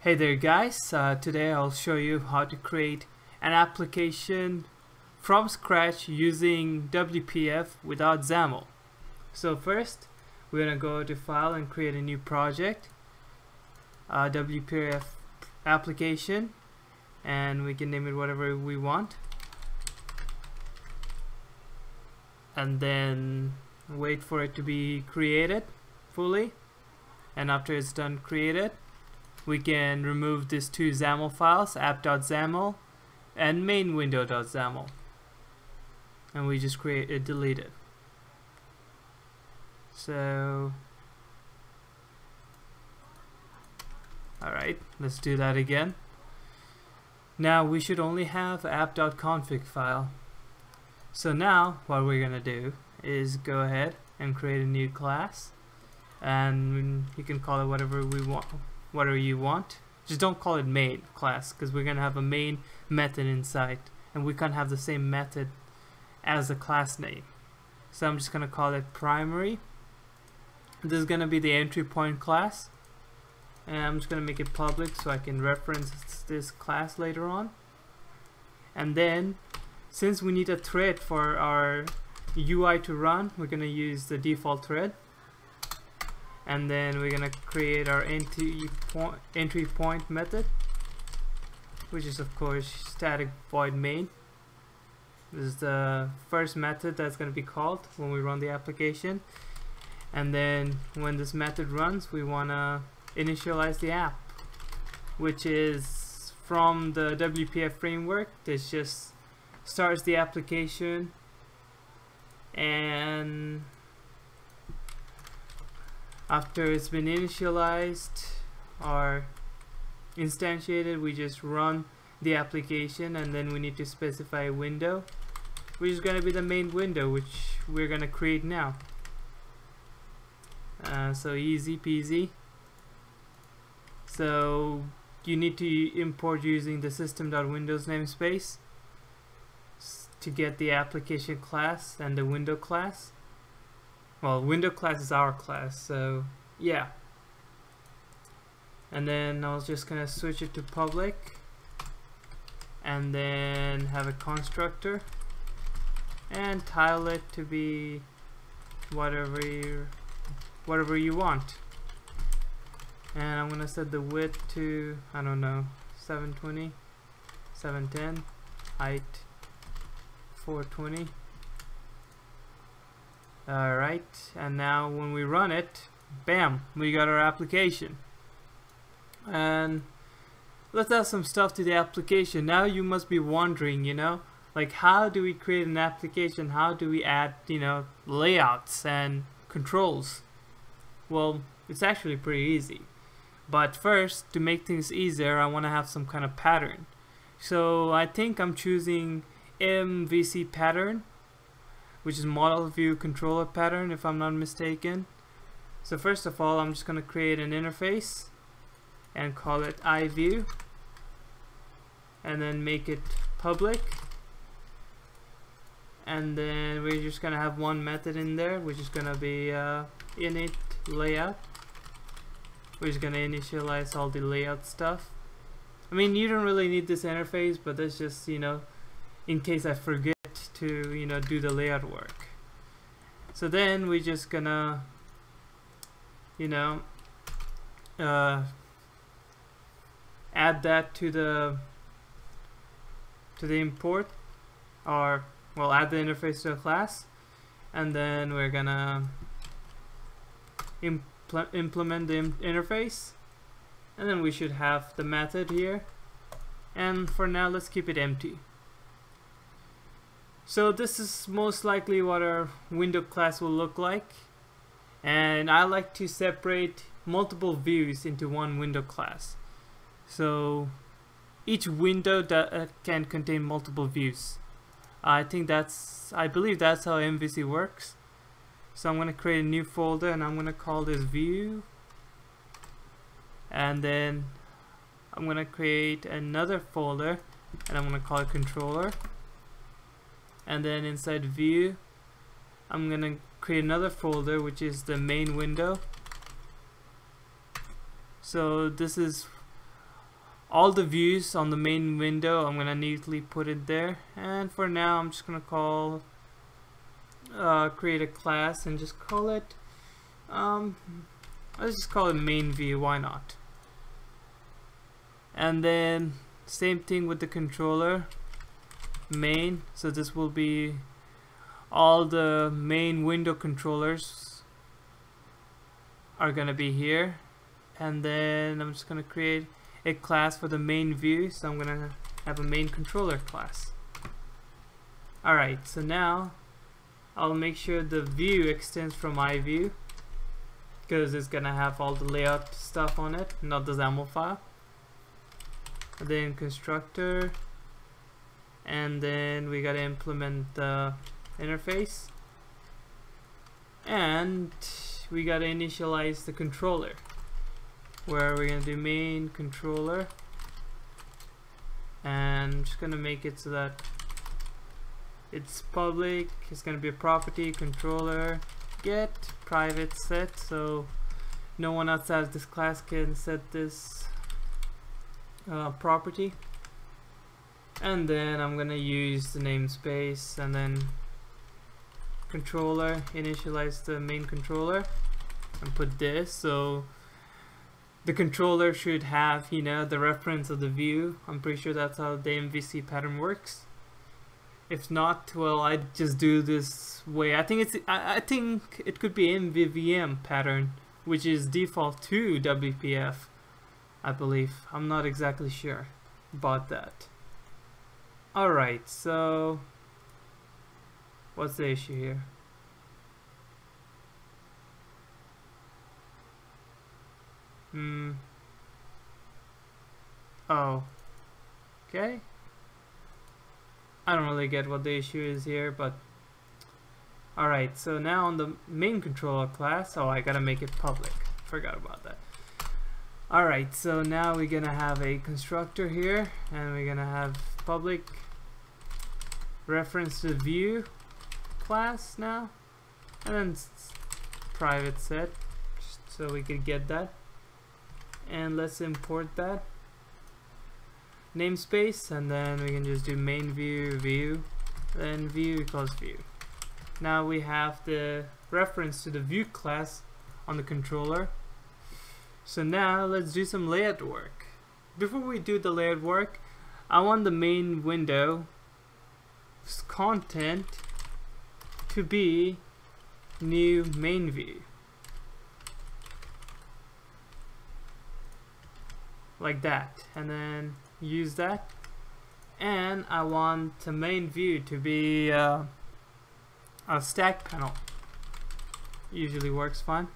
Hey there guys, today I'll show you how to create an application from scratch using WPF without XAML. So first we're going to go to File and create a new project, WPF Application, and we can name it whatever we want, and then wait for it to be created fully, and after it's done created we can remove these two XAML files, app.xaml and main window.xaml, and we just delete it. So alright, let's do that again. Now we should only have app.config file. So now what we're gonna do is go ahead and create a new class, and you can call it whatever you want. Just don't call it main class, because we're gonna have a main method inside and we can't have the same method as the class name. So I'm just gonna call it primary. This is gonna be the entry point class, and I'm just gonna make it public so I can reference this class later on. And then since we need a thread for our UI to run, we're gonna use the default thread. And then we're gonna create our entry point method, which is of course static void main. This is the first method that's gonna be called when we run the application. And then when this method runs, we wanna initialize the app, which is from the WPF framework. This just starts the application, and after it's been initialized or instantiated, we just run the application, and then we need to specify a window, which is going to be the main window, which we're going to create now. So easy peasy. So you need to import using the system.windows namespace to get the application class and the window class. Well, window class is our class, so yeah. And then I was just gonna switch it to public, and then have a constructor and title it to be whatever you want. And I'm gonna set the width to, I don't know, 720, 710, height 420. Alright, and now when we run it, bam, we got our application. And let's add some stuff to the application. Now you must be wondering, like, how do we create an application? How do we add, layouts and controls? Well, it's actually pretty easy. But first, to make things easier, I want to have some kind of pattern. So I think I'm choosing MVC pattern, which is model view controller pattern, if I'm not mistaken. So first of all, I'm just going to create an interface and call it iView, and then make it public. And then we're just going to have one method in there, which is going to be init layout, which is going to initialize all the layout stuff. I mean, you don't really need this interface, but that's just, in case I forget to do the layout work. So then we're just gonna add that to the import, or well, add the interface to a class, and then we're gonna implement the interface, and then we should have the method here, and for now let's keep it empty. So this is most likely what our window class will look like, and I like to separate multiple views into one window class. So each window can contain multiple views. I believe that's how MVC works. So I'm going to create a new folder, and I'm going to call this view, and then I'm going to create another folder, and I'm going to call it controller. And then inside view, I'm gonna create another folder, which is the main window. So this is all the views on the main window. I'm gonna neatly put it there, and for now I'm just gonna call create a class and just call it let's just call it main view, why not? And then same thing with the controller main, so this will be all the main window controllers are gonna be here. And then I'm just gonna create a class for the main view, so I'm gonna have a main controller class. Alright, so now I'll make sure the view extends from iView, because it's gonna have all the layout stuff on it, not the XAML file. And then constructor, and then we gotta implement the interface, and we gotta initialize the controller, where we're gonna do main controller, and I'm just gonna make it so that it's public. It's gonna be a property controller get private set, so no one outside this class can set this property. And then I'm gonna use the namespace, and then controller, initialize the main controller, and put this, so the controller should have, you know, the reference of the view. I'm pretty sure that's how the MVC pattern works. If not, well, I just do this way. I think it could be MVVM pattern, which is default to WPF, I believe. I'm not exactly sure about that. Alright, so what's the issue here? Oh, okay. I don't really get what the issue is here, but alright, so now on the main controller class, oh, I gotta make it public. Forgot about that. Alright, so now we're gonna have a constructor here, and we're gonna have public reference to view class now, and then private set, so we could get that. And let's import that namespace, and then we can just do main view, then view equals view. Now we have the reference to the view class on the controller. So now let's do some layout work. Before we do the layout work, I want the main window content to be new main view, like that, and then use that. And I want the main view to be a stack panel. Usually works fine.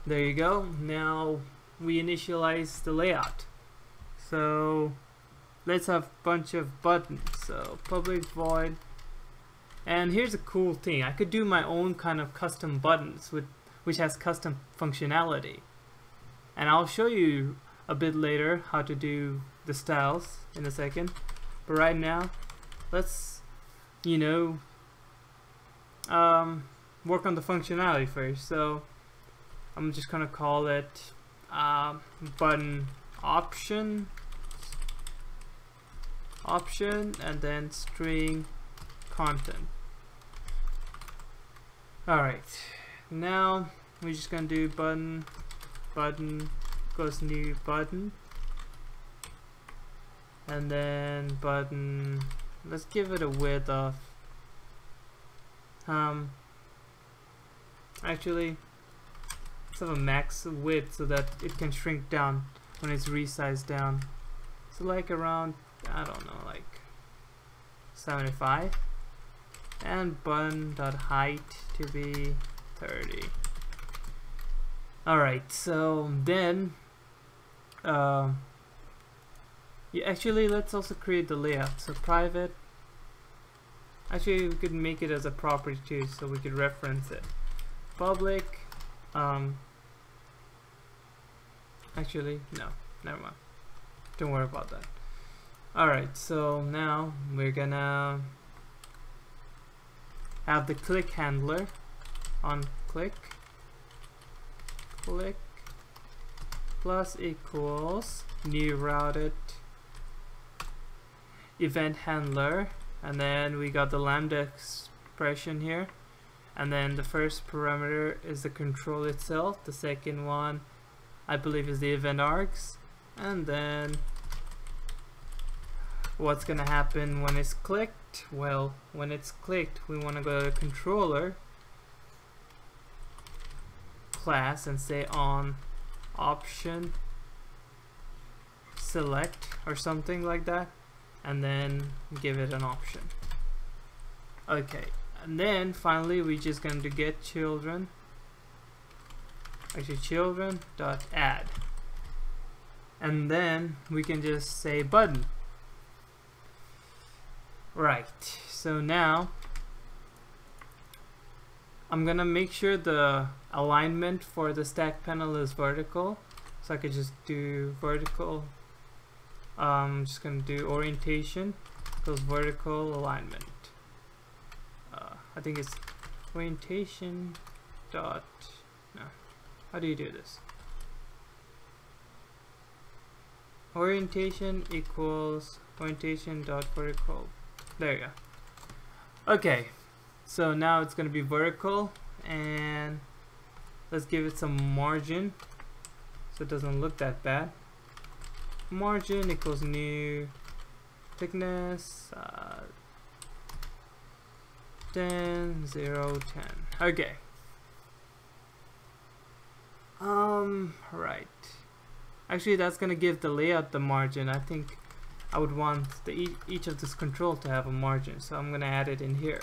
There you go. Now we initialize the layout. So let's have a bunch of buttons. So public void, and here's a cool thing. I could do my own kind of custom buttons which has custom functionality, and I'll show you a bit later how to do the styles in a second. But right now, let's, you know, work on the functionality first. So I'm just gonna call it button option, and then string content. Alright, now we're just gonna do button equals new button, and then button, let's give it a width of actually let's have a max width so that it can shrink down when it's resized down. So like around, I don't know, like 75, and button.height to be 30. Alright, so then yeah, actually let's also create the layout. So private, actually we could make it as a property too, so we could reference it. Public, actually no, never mind, don't worry about that. Alright, so now we're gonna have the click handler on click, plus equals new routed event handler, and then we got the lambda expression here, and then the first parameter is the control itself, the second one I believe is the event args, and then what's gonna happen when it's clicked? Well, when it's clicked, we want to go to the controller class and say on option select or something like that, and then give it an option. Okay, and then finally we just going to get children, actually children dot add, and then we can just say button. Right, so now I'm gonna make sure the alignment for the stack panel is vertical, so I could just do vertical. I'm just gonna do orientation equals vertical alignment. I think it's orientation dot, no, how do you do this? Orientation equals orientation dot vertical. There you go. Okay, so now it's going to be vertical, and let's give it some margin so it doesn't look that bad. Margin equals new thickness 10 0 10. Okay. Right. Actually, that's going to give the layout the margin. I think I would want each of this control to have a margin, so I'm going to add it in here.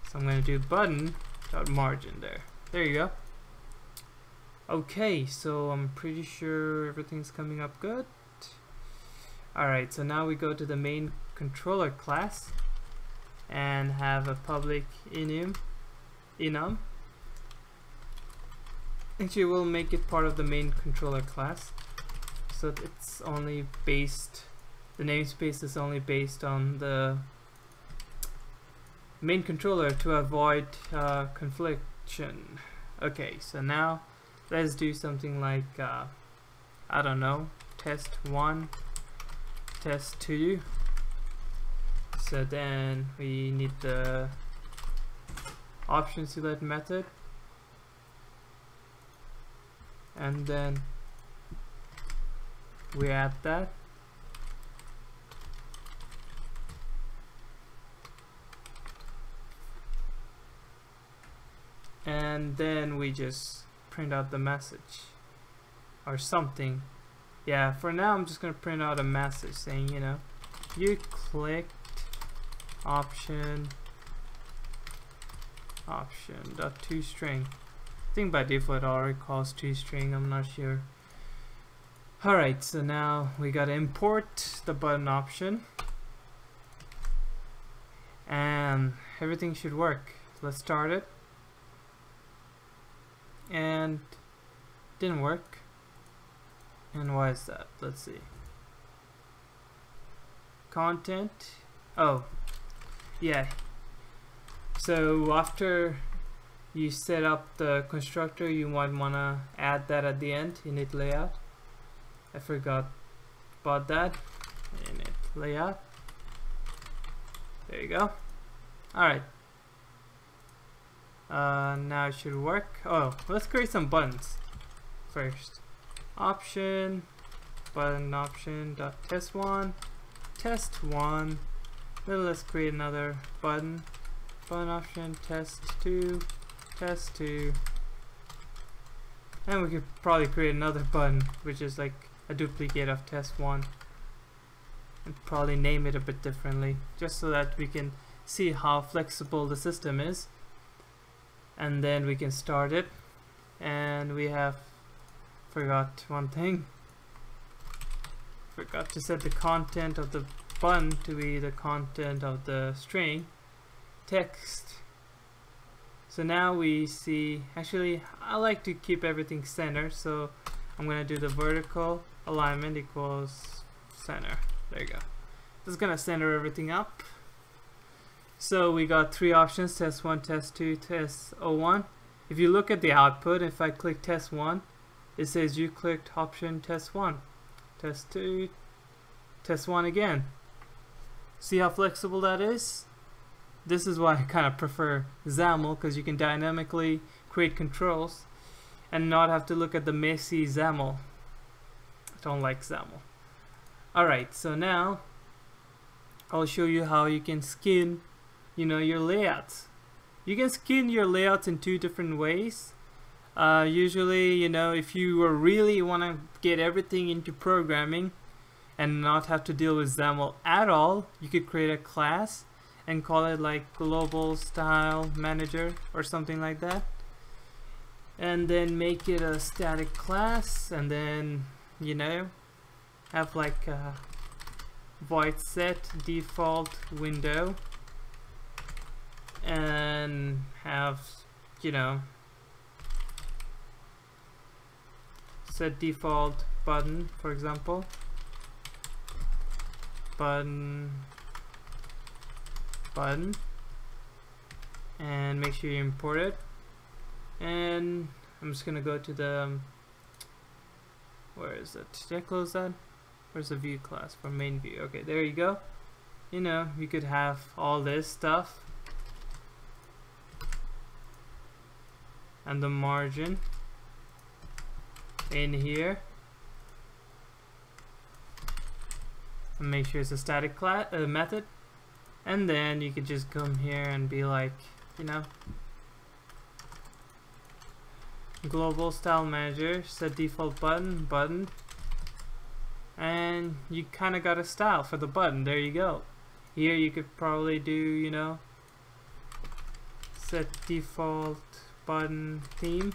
So I'm going to do button dot margin there. There you go. Okay, so I'm pretty sure everything's coming up good. Alright, so now we go to the main controller class and have a public enum. Actually, we'll make it part of the main controller class, so it's only based, the namespace is only based on the main controller to avoid confliction. Okay, so now let's do something like I don't know, test1, test2. So then we need the option select method, and then we add that, and then we just print out the message or something. Yeah, for now I'm just gonna print out a message saying, you know, you clicked option dot toString. I think by default it already calls toString, I'm not sure. Alright, so now we gotta import the button option, and everything should work. Let's start it, and didn't work. And why is that? Let's see. Content. Oh, yeah. So after you set up the constructor, you might wanna add that at the end, init layout. I forgot about that. Init layout. There you go. Alright. Now it should work. Oh, let's create some buttons first. Option button option dot test1, test1. Then let's create another button option test2, test2, and we could probably create another button which is like a duplicate of test1 and probably name it a bit differently, just so that we can see how flexible the system is. And then we can start it, and we have forgot one thing. Forgot to set the content of the button to be the content of the string text. So now we see, actually I like to keep everything center, so I'm gonna do the vertical alignment equals center. There you go. This is gonna center everything up. So we got three options, test1, test2, test01. If you look at the output, if I click test1, it says you clicked option test 1, test 2, test 1 again. See how flexible that is? This is why I kind of prefer XAML, because you can dynamically create controls and not have to look at the messy XAML. I don't like XAML. Alright, so now I'll show you how you can skin, your layouts. You can skin your layouts in 2 different ways. Usually, if you really want to get everything into programming and not have to deal with XAML at all, you could create a class and call it like Global Style Manager or something like that, and then make it a static class, and then have like a void set default window, and have set default button, for example, button, and make sure you import it. And I'm just gonna go to the where is it? Did I close that? Where's the view class for main view? Okay, there you go. You could have all this stuff and the margin in here, and make sure it's a static class method. And then you could just come here and be like, global style manager, set default button, and you kind of got a style for the button. There you go. Here you could probably do, set default button theme,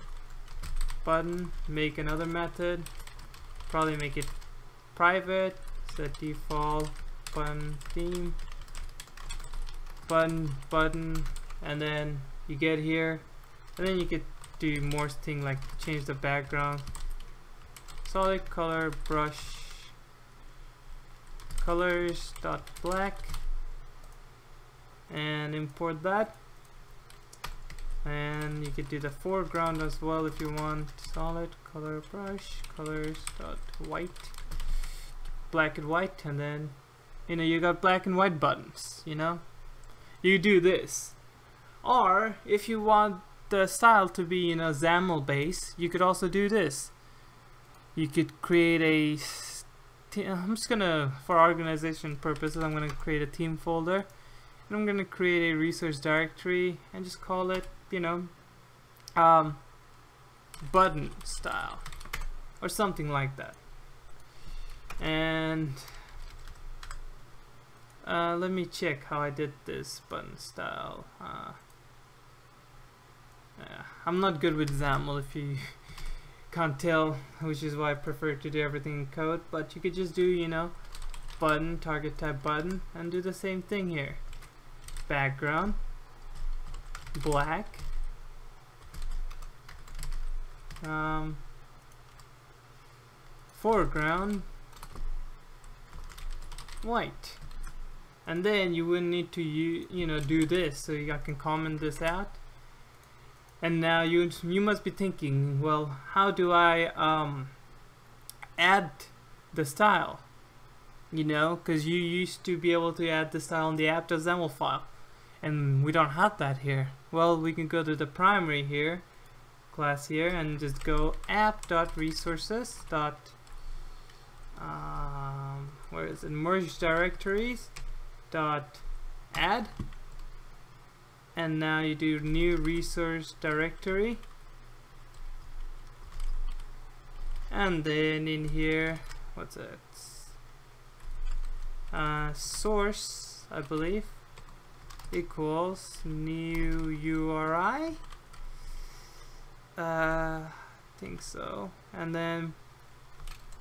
button, make another method, probably make it private, set default button theme, button, and then you get here, and then you could do more thing like change the background, solid color brush colors dot black, and import that. And you could do the foreground as well if you want, solid color brush colors dot white, black and white, and then you got black and white buttons. You do this. Or if you want the style to be XAML base, you could also do this. You could create I'm just gonna, for organization purposes, I'm gonna create a theme folder, and I'm gonna create a resource directory and just call it button style or something like that. And let me check how I did this button style. I'm not good with XAML, if you can't tell, which is why I prefer to do everything in code. But you could just do button, target type button, and do the same thing here. Background black, foreground white. And then you wouldn't need to do this, so I can comment this out. And now you must be thinking, well, how do I add the style? Because you used to be able to add the style in the app.xaml file, and we don't have that here. Well, we can go to the primary here, class here, and just go app.resources. Where is it? Merge directories. Add, and now you do new resource directory, and then in here, what's it? Source, I believe, equals new URI. I think so. And then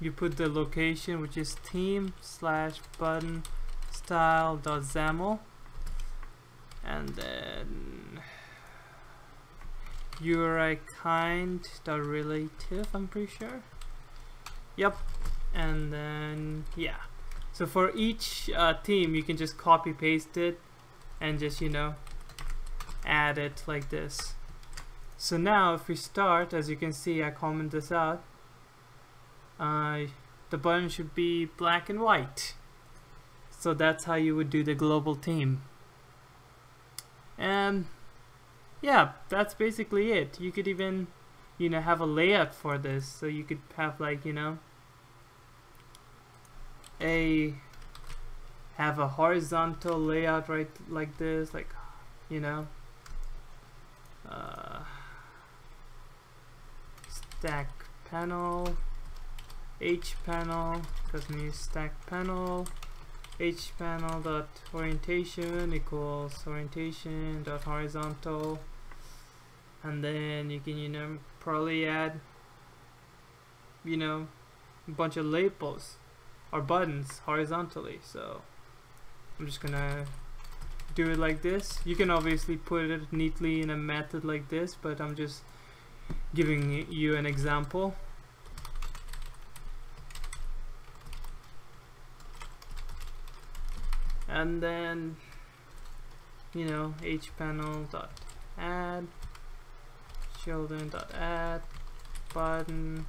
you put the location, which is theme/button style.xaml, and then URI kind.relative, I'm pretty sure. Yep. And then so for each theme you can just copy paste it and just add it like this. So now if we start, as you can see, I comment this out, the button should be black and white. So that's how you would do the global theme. And yeah, that's basically it. You could even, you know, have a layout for this. So you could have, like, you know, have a horizontal layout right like this, like, you know, stack panel, H panel, because we use stack panel, H panel dot orientation equals orientation dot horizontal, and then you can, you know, probably add, you know, a bunch of labels or buttons horizontally. So I'm just gonna do it like this. You can obviously put it neatly in a method like this, but I'm just giving you an example. And then, you know, H panel dot add, children dot add, button.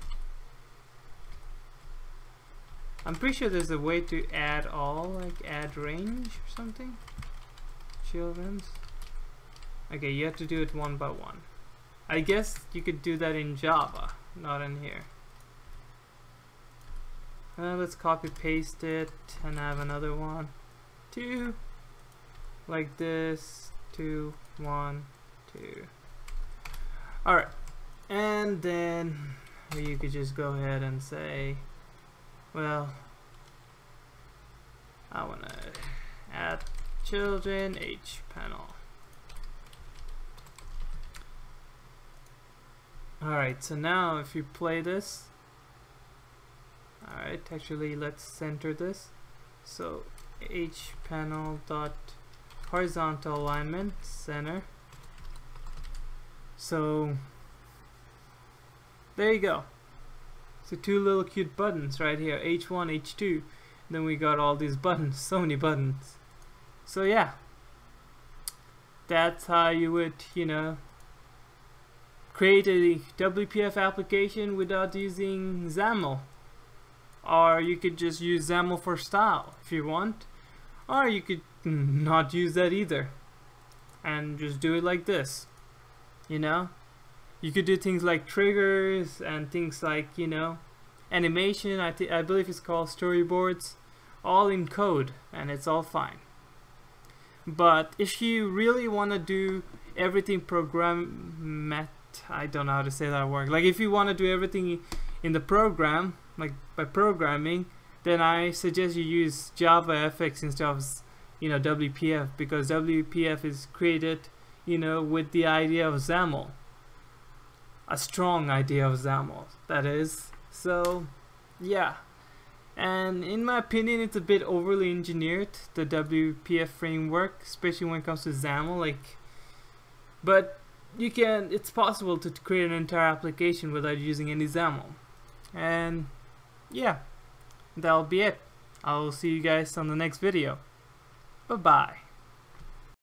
I'm pretty sure there's a way to add all, like add range or something. Children's. Okay, you have to do it one by one. I guess you could do that in Java, not in here. Let's copy paste it and have another one. 2 like this, 2 1 2. Alright, and then you could just go ahead and say, well, I want to add children H panel. Alright, so now if you play this, alright, actually let's center this. So H panel dot horizontal alignment center. So there you go. So 2 little cute buttons right here, H1, H2. Then we got all these buttons, so many buttons. So yeah, that's how you would, you know, create a WPF application without using XAML. Or you could just use XAML for style if you want, or you could not use that either and just do it like this. You know, you could do things like triggers and things like, you know, animation. I believe it's called storyboards, all in code, and it's all fine. But if you really want to do everything I don't know how to say that word. Like if you want to do everything in the program, like by programming, then I suggest you use JavaFX instead of, you know, WPF, because WPF is created, you know, with the idea of XAML, a strong idea of XAML, that is. So yeah, and in my opinion it's a bit overly engineered, the WPF framework, especially when it comes to XAML. Like, but you can, it's possible to create an entire application without using any XAML. And yeah, that'll be it. I'll see you guys on the next video. Bye bye.